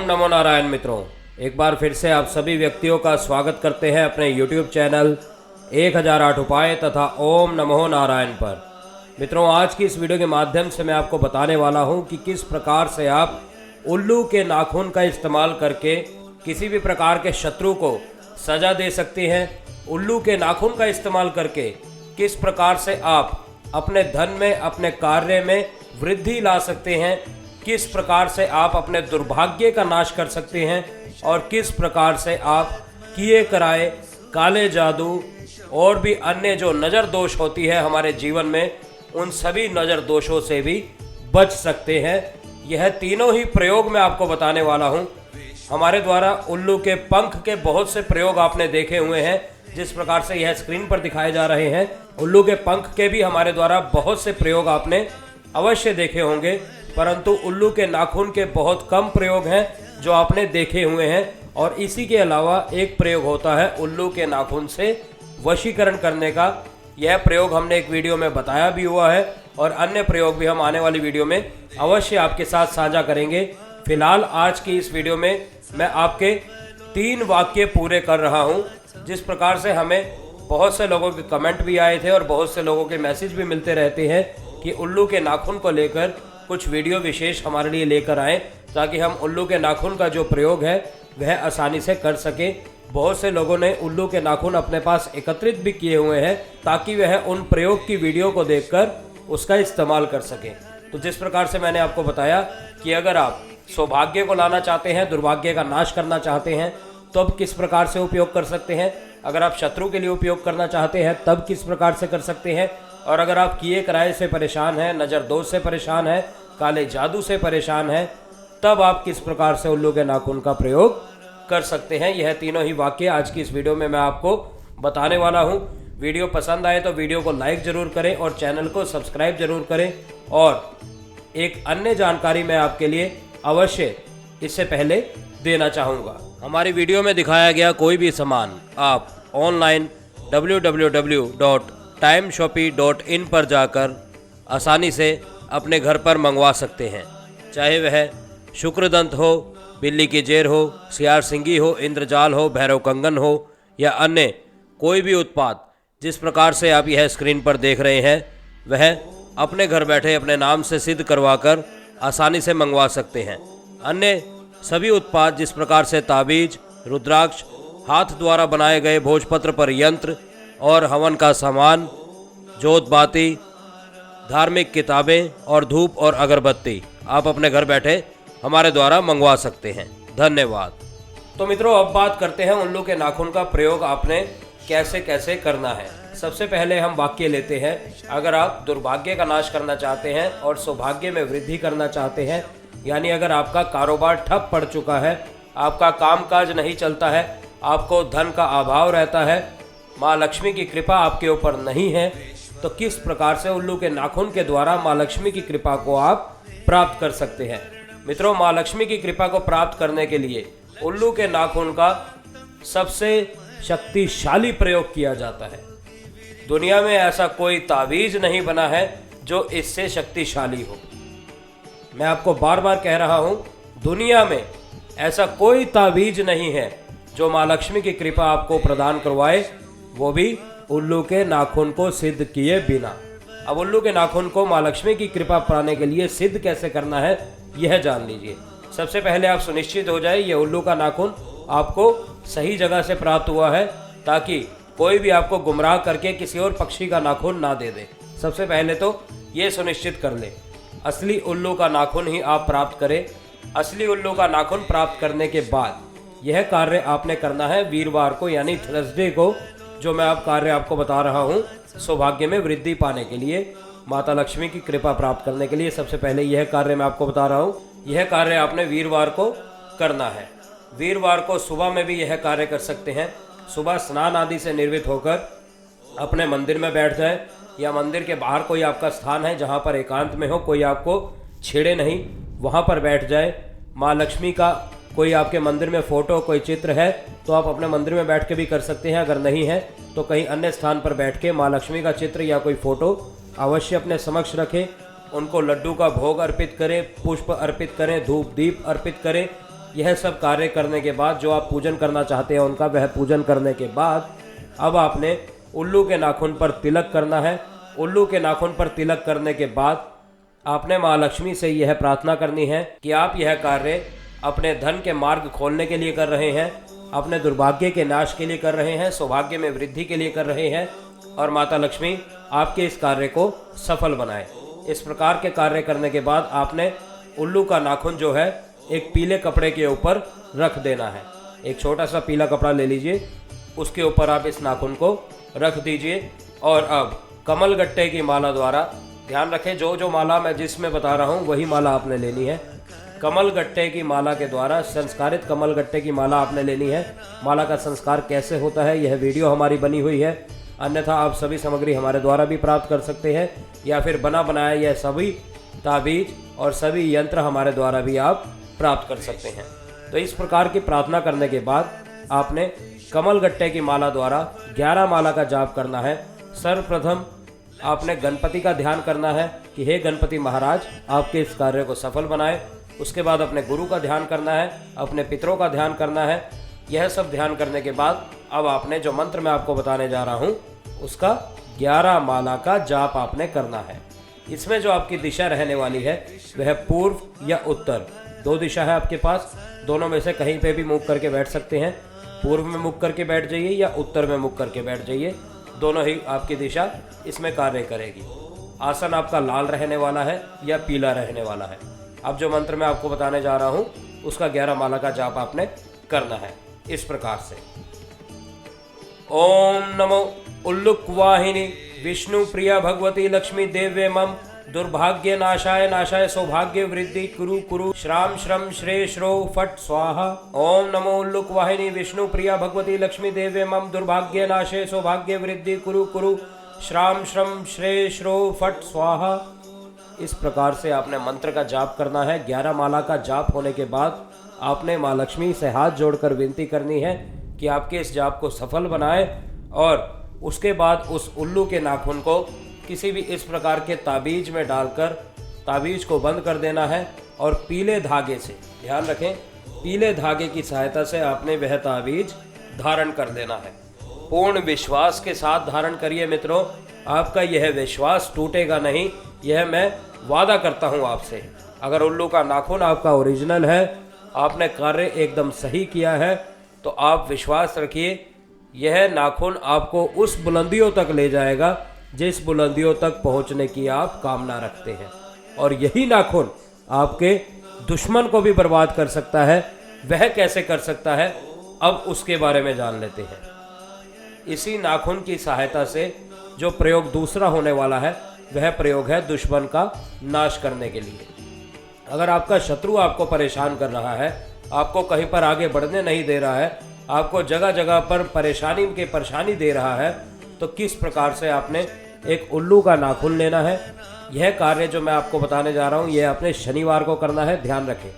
नमो नारायण मित्रों, एक बार फिर से आप सभी व्यक्तियों का स्वागत करते हैं अपने YouTube चैनल 1008 उपाय तथा ओम नमो नारायण पर। मित्रों, आज की इस वीडियो के माध्यम से मैं आपको बताने वाला हूं कि किस प्रकार से आप उल्लू के नाखून का इस्तेमाल करके किसी भी प्रकार के शत्रु को सजा दे सकते हैं। उल्लू के नाखून का इस्तेमाल करके किस प्रकार से आप अपने धन में, अपने कार्य में वृद्धि ला सकते हैं, किस प्रकार से आप अपने दुर्भाग्य का नाश कर सकते हैं और किस प्रकार से आप किए कराए काले जादू और भी अन्य जो नज़र दोष होती है हमारे जीवन में, उन सभी नज़र दोषों से भी बच सकते हैं। यह तीनों ही प्रयोग मैं आपको बताने वाला हूं। हमारे द्वारा उल्लू के पंख के बहुत से प्रयोग आपने देखे हुए हैं, जिस प्रकार से यह स्क्रीन पर दिखाए जा रहे हैं। उल्लू के पंख के भी हमारे द्वारा बहुत से प्रयोग आपने अवश्य देखे होंगे, परंतु उल्लू के नाखून के बहुत कम प्रयोग हैं जो आपने देखे हुए हैं। और इसी के अलावा एक प्रयोग होता है उल्लू के नाखून से वशीकरण करने का। यह प्रयोग हमने एक वीडियो में बताया भी हुआ है और अन्य प्रयोग भी हम आने वाली वीडियो में अवश्य आपके साथ साझा करेंगे। फिलहाल आज की इस वीडियो में मैं आपके 3 वाक्य पूरे कर रहा हूं, जिस प्रकार से हमें बहुत से लोगों के कमेंट भी आए थे और बहुत से लोगों के मैसेज भी मिलते रहते हैं कि उल्लू के नाखून को लेकर कुछ वीडियो विशेष हमारे लिए लेकर आएँ, ताकि हम उल्लू के नाखून का जो प्रयोग है वह आसानी से कर सकें। बहुत से लोगों ने उल्लू के नाखून अपने पास एकत्रित भी किए हुए हैं ताकि वह उन प्रयोग की वीडियो को देखकर उसका इस्तेमाल कर सकें। तो जिस प्रकार से मैंने आपको बताया कि अगर आप सौभाग्य को लाना चाहते हैं, दुर्भाग्य का नाश करना चाहते हैं, तब किस प्रकार से उपयोग कर सकते हैं। अगर आप शत्रु के लिए उपयोग करना चाहते हैं तब किस प्रकार से कर सकते हैं। और अगर आप किए कराए से परेशान हैं, नज़र दोष से परेशान हैं, काले जादू से परेशान हैं, तब आप किस प्रकार से उल्लू के नाखून का प्रयोग कर सकते हैं। यह तीनों ही वाक्य आज की इस वीडियो में मैं आपको बताने वाला हूं। वीडियो पसंद आए तो वीडियो को लाइक ज़रूर करें और चैनल को सब्सक्राइब ज़रूर करें। और एक अन्य जानकारी मैं आपके लिए अवश्य इससे पहले देना चाहूँगा। हमारी वीडियो में दिखाया गया कोई भी सामान आप ऑनलाइन www.timeshopee.in पर जाकर आसानी से अपने घर पर मंगवा सकते हैं। चाहे वह शुक्रदंत हो, बिल्ली की जेर हो, सियार सिंगी हो, इंद्रजाल हो, भैरव कंगन हो या अन्य कोई भी उत्पाद जिस प्रकार से आप यह स्क्रीन पर देख रहे हैं, वह अपने घर बैठे अपने नाम से सिद्ध करवाकर आसानी से मंगवा सकते हैं। अन्य सभी उत्पाद जिस प्रकार से ताबीज, रुद्राक्ष, हाथ द्वारा बनाए गए भोजपत्र पर यंत्र और हवन का सामान, जोतबाती, धार्मिक किताबें और धूप और अगरबत्ती आप अपने घर बैठे हमारे द्वारा मंगवा सकते हैं। धन्यवाद। तो मित्रों, अब बात करते हैं उल्लू के नाखून का प्रयोग आपने कैसे कैसे करना है। सबसे पहले हम वाक्य लेते हैं। अगर आप दुर्भाग्य का नाश करना चाहते हैं और सौभाग्य में वृद्धि करना चाहते हैं, यानी अगर आपका कारोबार ठप पड़ चुका है, आपका कामकाज नहीं चलता है, आपको धन का अभाव रहता है, माँ लक्ष्मी की कृपा आपके ऊपर नहीं है, तो किस प्रकार से उल्लू के नाखून के द्वारा माँ लक्ष्मी की कृपा को आप प्राप्त कर सकते हैं। मित्रों, माँ लक्ष्मी की कृपा को प्राप्त करने के लिए उल्लू के नाखून का सबसे शक्तिशाली प्रयोग किया जाता है। दुनिया में ऐसा कोई तावीज़ नहीं बना है जो इससे शक्तिशाली हो। मैं आपको बार बार कह रहा हूँ, दुनिया में ऐसा कोई तावीज़ नहीं है जो माँ लक्ष्मी की कृपा आपको प्रदान करवाए, वो भी उल्लू के नाखून को सिद्ध किए बिना। अब उल्लू के नाखून को माँ लक्ष्मी की कृपा पाने के लिए सिद्ध कैसे करना है, यह जान लीजिए। सबसे पहले आप सुनिश्चित हो जाए ये उल्लू का नाखून आपको सही जगह से प्राप्त हुआ है, ताकि कोई भी आपको गुमराह करके किसी और पक्षी का नाखून ना दे दे। सबसे पहले तो ये सुनिश्चित कर ले असली उल्लू का नाखून ही आप प्राप्त करें। असली उल्लू का नाखून प्राप्त करने के बाद यह कार्य आपने करना है वीरवार को, यानी थर्सडे को, जो मैं आप कार्य आपको बता रहा हूँ सौभाग्य में वृद्धि पाने के लिए, माता लक्ष्मी की कृपा प्राप्त करने के लिए। सबसे पहले यह कार्य मैं आपको बता रहा हूँ, यह कार्य आपने वीरवार को करना है। वीरवार को सुबह में भी यह कार्य कर सकते हैं। सुबह स्नान आदि से निर्वित होकर अपने मंदिर में बैठ जाए, या मंदिर के बाहर कोई आपका स्थान है जहाँ पर एकांत में हो, कोई आपको छेड़े नहीं, वहाँ पर बैठ जाए। माँ लक्ष्मी का कोई आपके मंदिर में फ़ोटो, कोई चित्र है तो आप अपने मंदिर में बैठ के भी कर सकते हैं। अगर नहीं है तो कहीं अन्य स्थान पर बैठ के माँ लक्ष्मी का चित्र या कोई फ़ोटो अवश्य अपने समक्ष रखें। उनको लड्डू का भोग अर्पित करें, पुष्प अर्पित करें, धूप दीप अर्पित करें। यह सब कार्य करने के बाद जो आप पूजन करना चाहते हैं उनका, वह पूजन करने के बाद अब आपने उल्लू के नाखून पर तिलक करना है। उल्लू के नाखून पर तिलक करने के बाद आपने माँ लक्ष्मी से यह प्रार्थना करनी है कि आप यह कार्य अपने धन के मार्ग खोलने के लिए कर रहे हैं, अपने दुर्भाग्य के नाश के लिए कर रहे हैं, सौभाग्य में वृद्धि के लिए कर रहे हैं, और माता लक्ष्मी आपके इस कार्य को सफल बनाए। इस प्रकार के कार्य करने के बाद आपने उल्लू का नाखून जो है एक पीले कपड़े के ऊपर रख देना है। एक छोटा सा पीला कपड़ा ले लीजिए, उसके ऊपर आप इस नाखून को रख दीजिए। और अब कमल गट्टे की माला द्वारा, ध्यान रखें जो माला मैं जिसमें बता रहा हूँ वही माला आपने लेनी है। कमल गट्टे की माला के द्वारा, संस्कारित कमल गट्टे की माला आपने लेनी है। माला का संस्कार कैसे होता है यह वीडियो हमारी बनी हुई है, अन्यथा आप सभी सामग्री हमारे द्वारा भी प्राप्त कर सकते हैं, या फिर बना बनाया यह सभी ताबीज और सभी यंत्र हमारे द्वारा भी आप प्राप्त कर सकते हैं। तो इस प्रकार की प्रार्थना करने के बाद आपने कमल गट्टे की माला द्वारा 11 माला का जाप करना है। सर्वप्रथम आपने गणपति का ध्यान करना है कि हे गणपति महाराज आपके इस कार्य को सफल बनाए। उसके बाद अपने गुरु का ध्यान करना है, अपने पितरों का ध्यान करना है। यह सब ध्यान करने के बाद अब आपने जो मंत्र मैं आपको बताने जा रहा हूँ उसका 11 माला का जाप आपने करना है। इसमें जो आपकी दिशा रहने वाली है वह पूर्व या उत्तर, 2 दिशा है आपके पास। दोनों में से कहीं पे भी मुख करके बैठ सकते हैं। पूर्व में मुख करके बैठ जाइए या उत्तर में मुख करके बैठ जाइए, दोनों ही आपकी दिशा इसमें कार्य करेगी। आसन आपका लाल रहने वाला है या पीला रहने वाला है। अब जो मंत्र मैं आपको बताने जा रहा हूँ उसका 11 माला का जाप आपने करना है इस प्रकार से। ओम नमो उल्लुक वाहिनी विष्णु प्रिया भगवती लक्ष्मी देव्ये मम दुर्भाग्य नाशाय नाशाय सौभाग्य वृद्धि कुरु कुरु श्राम श्रम श्रे श्रो फट स्वाहा। ओम नमो उल्लुक वाहिनी विष्णु प्रिया भगवती लक्ष्मी देव्ये मम दुर्भाग्य नाशे सौभाग्य वृद्धि कुरु कुरु श्राम श्रम श्रे श्रो फट स्वाहा। इस प्रकार से आपने मंत्र का जाप करना है। 11 माला का जाप होने के बाद आपने माँ लक्ष्मी से हाथ जोड़कर विनती करनी है कि आपके इस जाप को सफल बनाए, और उसके बाद उस उल्लू के नाखून को किसी भी इस प्रकार के ताबीज में डालकर ताबीज को बंद कर देना है, और पीले धागे से, ध्यान रखें, पीले धागे की सहायता से आपने वह ताबीज धारण कर देना है। पूर्ण विश्वास के साथ धारण करिए मित्रों, आपका यह विश्वास टूटेगा नहीं, यह मैं वादा करता हूं आपसे। अगर उल्लू का नाखून आपका ओरिजिनल है, आपने कार्य एकदम सही किया है, तो आप विश्वास रखिए यह नाखून आपको उस बुलंदियों तक ले जाएगा जिस बुलंदियों तक पहुंचने की आप कामना रखते हैं। और यही नाखून आपके दुश्मन को भी बर्बाद कर सकता है। वह कैसे कर सकता है, अब उसके बारे में जान लेते हैं। इसी नाखून की सहायता से जो प्रयोग दूसरा होने वाला है वह प्रयोग है दुश्मन का नाश करने के लिए। अगर आपका शत्रु आपको परेशान कर रहा है, आपको कहीं पर आगे बढ़ने नहीं दे रहा है, आपको जगह जगह पर परेशानी दे रहा है, तो किस प्रकार से आपने एक उल्लू का नाखून लेना है। यह कार्य जो मैं आपको बताने जा रहा हूँ यह आपने शनिवार को करना है। ध्यान रखें,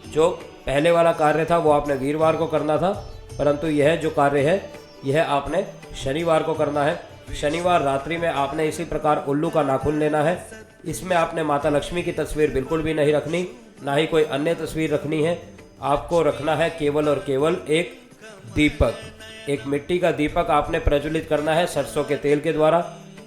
जो पहले वाला कार्य था वो आपने वीरवार को करना था, परंतु यह जो कार्य है यह आपने शनिवार को करना है। शनिवार रात्रि में आपने इसी प्रकार उल्लू का नाखून लेना है। इसमें आपने माता लक्ष्मी की तस्वीर बिल्कुल भी नहीं रखनी, ना ही कोई अन्य तस्वीर रखनी है। आपको रखना है केवल और केवल एक दीपक, एक मिट्टी का दीपक आपने प्रज्वलित करना है सरसों के तेल के द्वारा।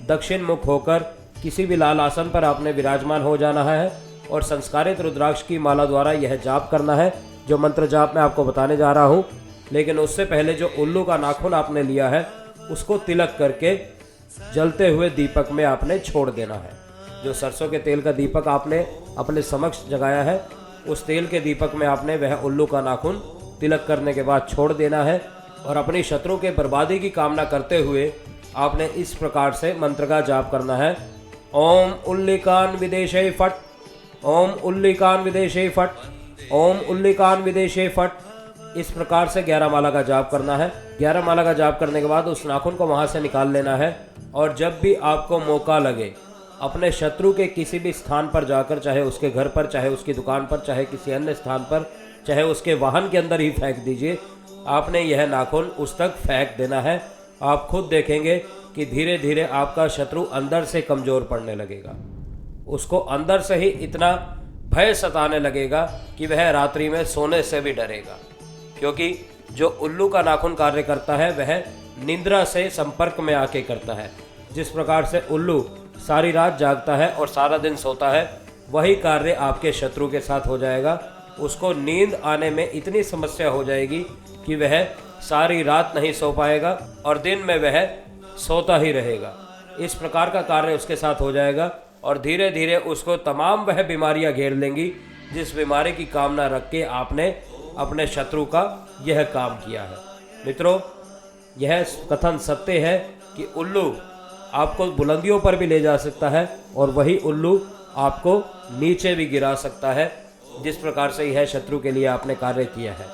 दक्षिण मुख होकर किसी भी लाल आसन पर आपने विराजमान हो जाना है, और संस्कारित रुद्राक्ष की माला द्वारा यह जाप करना है जो मंत्र जाप मैं आपको बताने जा रहा हूँ। लेकिन उससे पहले जो उल्लू का नाखून आपने लिया है उसको तिलक करके जलते हुए दीपक में आपने छोड़ देना है। जो सरसों के तेल का दीपक आपने अपने समक्ष जगाया है, उस तेल के दीपक में आपने वह उल्लू का नाखून तिलक करने के बाद छोड़ देना है, और अपनी शत्रु के बर्बादी की कामना करते हुए आपने इस प्रकार से मंत्र का जाप करना है। ओम उल्लिकान विदेशे फट, ओम उल्लिकान विदेशे फट, ओम उल्लिकान विदेशे फट। इस प्रकार से 11 माला का जाप करना है। 11 माला का जाप करने के बाद उस नाखून को वहाँ से निकाल लेना है, और जब भी आपको मौका लगे अपने शत्रु के किसी भी स्थान पर जाकर, चाहे उसके घर पर, चाहे उसकी दुकान पर, चाहे किसी अन्य स्थान पर, चाहे उसके वाहन के अंदर ही फेंक दीजिए, आपने यह नाखून उस तक फेंक देना है। आप खुद देखेंगे कि धीरे धीरे आपका शत्रु अंदर से कमज़ोर पड़ने लगेगा। उसको अंदर से ही इतना भय सताने लगेगा कि वह रात्रि में सोने से भी डरेगा, क्योंकि जो उल्लू का नाखून कार्य करता है वह निद्रा से संपर्क में आके करता है। जिस प्रकार से उल्लू सारी रात जागता है और सारा दिन सोता है, वही कार्य आपके शत्रु के साथ हो जाएगा। उसको नींद आने में इतनी समस्या हो जाएगी कि वह सारी रात नहीं सो पाएगा और दिन में वह सोता ही रहेगा। इस प्रकार का कार्य उसके साथ हो जाएगा और धीरे धीरे उसको तमाम वह बीमारियां घेर लेंगी जिस बीमारी की कामना रख के आपने अपने शत्रु का यह काम किया है। मित्रों, यह कथन सत्य है कि उल्लू आपको बुलंदियों पर भी ले जा सकता है और वही उल्लू आपको नीचे भी गिरा सकता है, जिस प्रकार से यह शत्रु के लिए आपने कार्य किया है।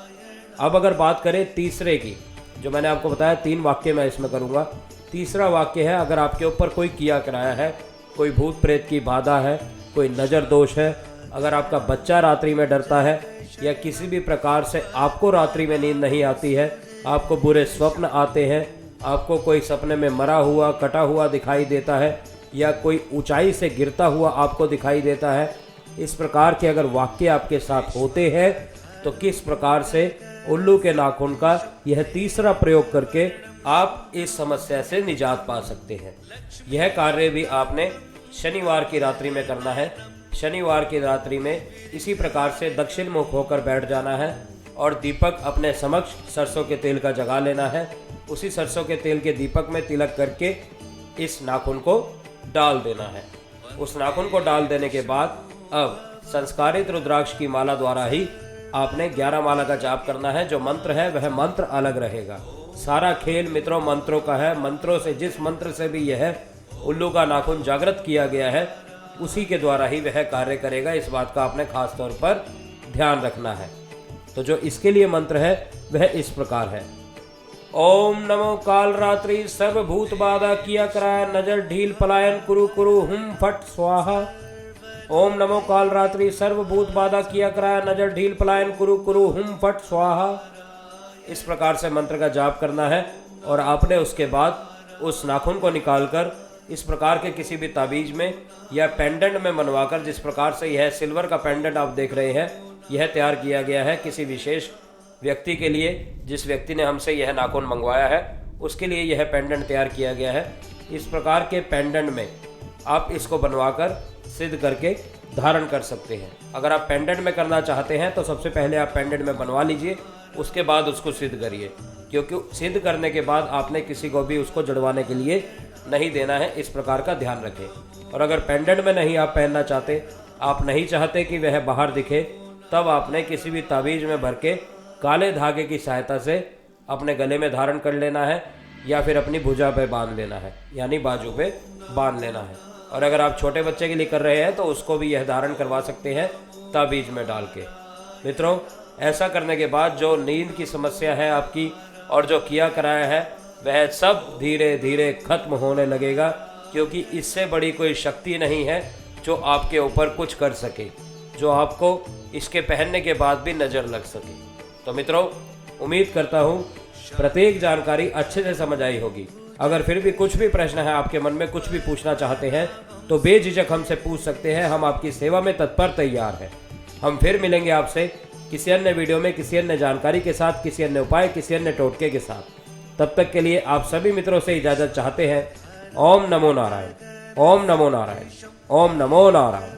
अब अगर बात करें तीसरे की, जो मैंने आपको बताया 3 वाक्य मैं इसमें करूँगा। तीसरा वाक्य है, अगर आपके ऊपर कोई किया कराया है, कोई भूत प्रेत की बाधा है, कोई नज़र दोष है, अगर आपका बच्चा रात्रि में डरता है या किसी भी प्रकार से आपको रात्रि में नींद नहीं आती है, आपको बुरे स्वप्न आते हैं, आपको कोई सपने में मरा हुआ कटा हुआ दिखाई देता है या कोई ऊंचाई से गिरता हुआ आपको दिखाई देता है, इस प्रकार के अगर वाक्य आपके साथ होते हैं तो किस प्रकार से उल्लू के नाखून का यह तीसरा प्रयोग करके आप इस समस्या से निजात पा सकते हैं। यह कार्य भी आपने शनिवार की रात्रि में करना है। शनिवार की रात्रि में इसी प्रकार से दक्षिण मुख होकर बैठ जाना है और दीपक अपने समक्ष सरसों के तेल का जगा लेना है। उसी सरसों के तेल के दीपक में तिलक करके इस नाखून को डाल देना है। उस नाखून को डाल देने के बाद अब संस्कारित रुद्राक्ष की माला द्वारा ही आपने 11 माला का जाप करना है। जो मंत्र है वह मंत्र अलग रहेगा। सारा खेल मित्रों मंत्रों का है। मंत्रों से, जिस मंत्र से भी यह उल्लू का नाखून जागृत किया गया है, उसी के द्वारा ही वह कार्य करेगा। इस बात का आपने खास तौर पर ध्यान रखना है। तो जो इसके लिए मंत्र है वह इस प्रकार है। ओम नमो काल रात्रि सर्वभूत बाधा किया कराय नजर ढील पलायन कुरु कुरु हुम फट स्वाहा। ओम नमो काल रात्रि सर्वभूत बाधा किया कराय नजर ढील पलायन कुरु कुरु हुम फट स्वाहा। इस प्रकार से मंत्र का जाप करना है और आपने उसके बाद उस नाखून को निकालकर इस प्रकार के किसी भी ताबीज में या पेंडेंट में बनवाकर, जिस प्रकार से यह सिल्वर का पेंडेंट आप देख रहे हैं, यह तैयार किया गया है किसी विशेष व्यक्ति के लिए। जिस व्यक्ति ने हमसे यह नाखून मंगवाया है उसके लिए यह पेंडेंट तैयार किया गया है। इस प्रकार के पेंडेंट में आप इसको बनवाकर सिद्ध करके धारण कर सकते हैं। अगर आप पेंडेंट में करना चाहते हैं तो सबसे पहले आप पेंडेंट में बनवा लीजिए, उसके बाद उसको सिद्ध करिए, क्योंकि सिद्ध करने के बाद आपने किसी को भी उसको जड़वाने के लिए नहीं देना है। इस प्रकार का ध्यान रखें। और अगर पेंडेंट में नहीं आप पहनना चाहते, आप नहीं चाहते कि वह बाहर दिखे, तब आपने किसी भी ताबीज में भर के काले धागे की सहायता से अपने गले में धारण कर लेना है या फिर अपनी भुजा पे बांध लेना है, यानी बाजू पे बांध लेना है। और अगर आप छोटे बच्चे के लिए कर रहे हैं तो उसको भी यह धारण करवा सकते हैं ताबीज में डाल के। मित्रों, ऐसा करने के बाद जो नींद की समस्या है आपकी और जो किया कराया है वह सब धीरे धीरे खत्म होने लगेगा, क्योंकि इससे बड़ी कोई शक्ति नहीं है जो आपके ऊपर कुछ कर सके, जो आपको इसके पहनने के बाद भी नज़र लग सके। तो मित्रों, उम्मीद करता हूँ प्रत्येक जानकारी अच्छे से समझ आई होगी। अगर फिर भी कुछ भी प्रश्न है आपके मन में, कुछ भी पूछना चाहते हैं तो बेझिझक हमसे पूछ सकते हैं। हम आपकी सेवा में तत्पर तैयार हैं। हम फिर मिलेंगे आपसे किसी अन्य वीडियो में, किसी अन्य जानकारी के साथ, किसी अन्य उपाय, किसी अन्य टोटके के साथ। तब तक के लिए आप सभी मित्रों से इजाज़त चाहते हैं। ओम नमो नारायण, ओम नमो नारायण, ओम नमो नारायण।